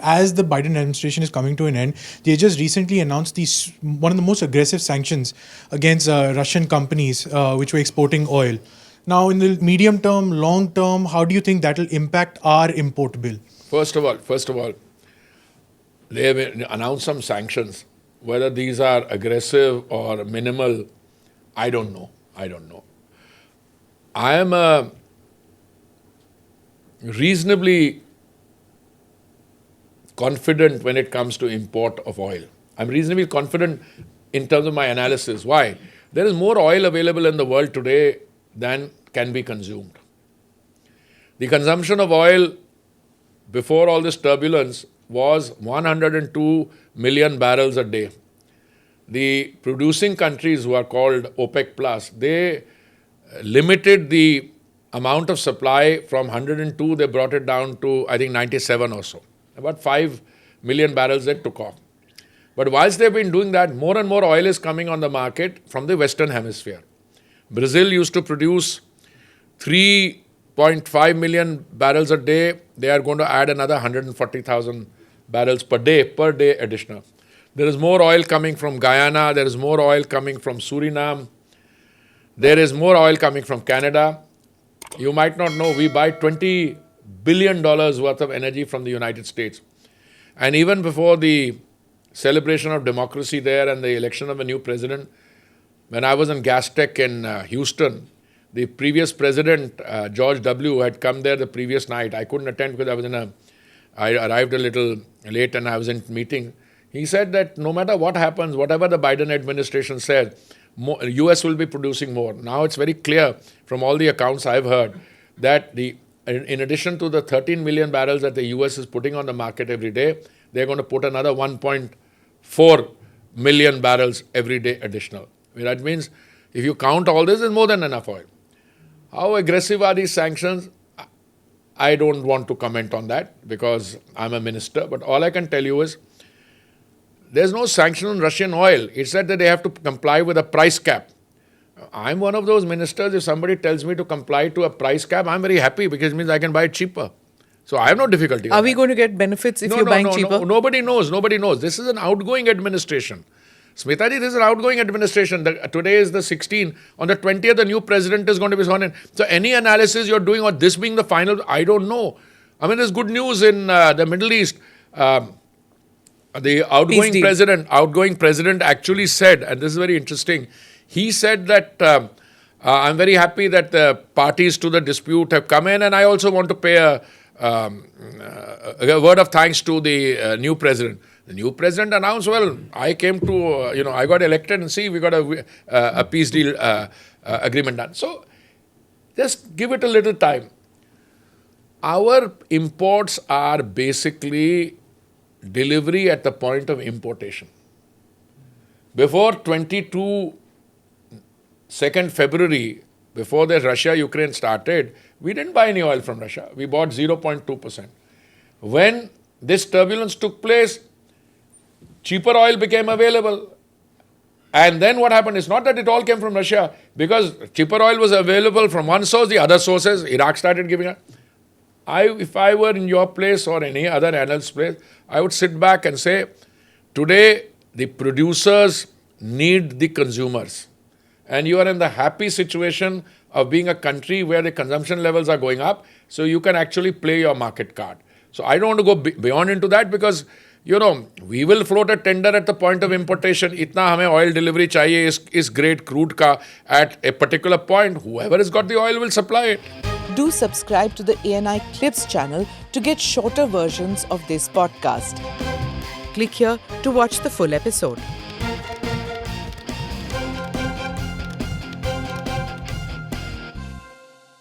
as the Biden administration is coming to an end, they just recently announced one of the most aggressive sanctions against Russian companies which were exporting oil. Now, in the medium term, long term, how do you think that will impact our import bill? First of all, they have announced some sanctions. Whether these are aggressive or minimal, I don't know. I am a reasonably confident when it comes to import of oil. I'm reasonably confident in terms of my analysis. Why? There is more oil available in the world today than can be consumed. The consumption of oil before all this turbulence was 102 million barrels a day. The producing countries who are called OPEC Plus, they limited the amount of supply from 102, they brought it down to, I think, 97 or so. About 5 million barrels they took off. But whilst they've been doing that, more and more oil is coming on the market from the Western Hemisphere. Brazil used to produce 3.5 million barrels a day. They are going to add another 140,000 barrels per day additional. There is more oil coming from Guyana. There is more oil coming from Suriname. There is more oil coming from Canada. You might not know, we buy $20 billion worth of energy from the United States. And even before the celebration of democracy there and the election of a new president, when I was in Gastech in Houston, the previous president, George W., had come there the previous night. I couldn't attend because I arrived a little late and I was in meeting. He said that no matter what happens, whatever the Biden administration says, US will be producing more. Now it's very clear from all the accounts I've heard that in addition to the 13 million barrels that the US is putting on the market every day, they're going to put another 1.4 million barrels every day additional. That means if you count all this, there's more than enough oil. How aggressive are these sanctions? I don't want to comment on that because I'm a minister, but all I can tell you is there's no sanction on Russian oil. It's that they have to comply with a price cap. I'm one of those ministers. If somebody tells me to comply to a price cap, I'm very happy because it means I can buy it cheaper. So I have no difficulty. Are we going to get benefits if you're buying cheaper? No, nobody knows. This is an outgoing administration. Smita ji, this is an outgoing administration. Today is the 16th. On the 20th, the new president is going to be sworn in. So any analysis you're doing on this being the final, I don't know. I mean, there's good news in the Middle East. The outgoing president actually said, and this is very interesting, he said that I'm very happy that the parties to the dispute have come in, and I also want to pay a word of thanks to the new president. The new president announced, well, I came to, I got elected and see, we got a peace deal agreement done. So just give it a little time. Our imports are basically delivery at the point of importation. Before 2nd February, before the Russia-Ukraine started, we didn't buy any oil from Russia. We bought 0.2%. When this turbulence took place, cheaper oil became available. And then what happened? It's not that it all came from Russia, because cheaper oil was available from one source, the other sources, Iraq started giving up. If I were in your place or any other analyst's place, I would sit back and say, today the producers need the consumers. And you are in the happy situation of being a country where the consumption levels are going up, so you can actually play your market card. So I don't want to go beyond into that because, we will float a tender at the point of importation. Itna hame oil delivery chahiye is grade crude ka at a particular point. Whoever has got the oil will supply it. Do subscribe to the ANI Clips channel to get shorter versions of this podcast. Click here to watch the full episode.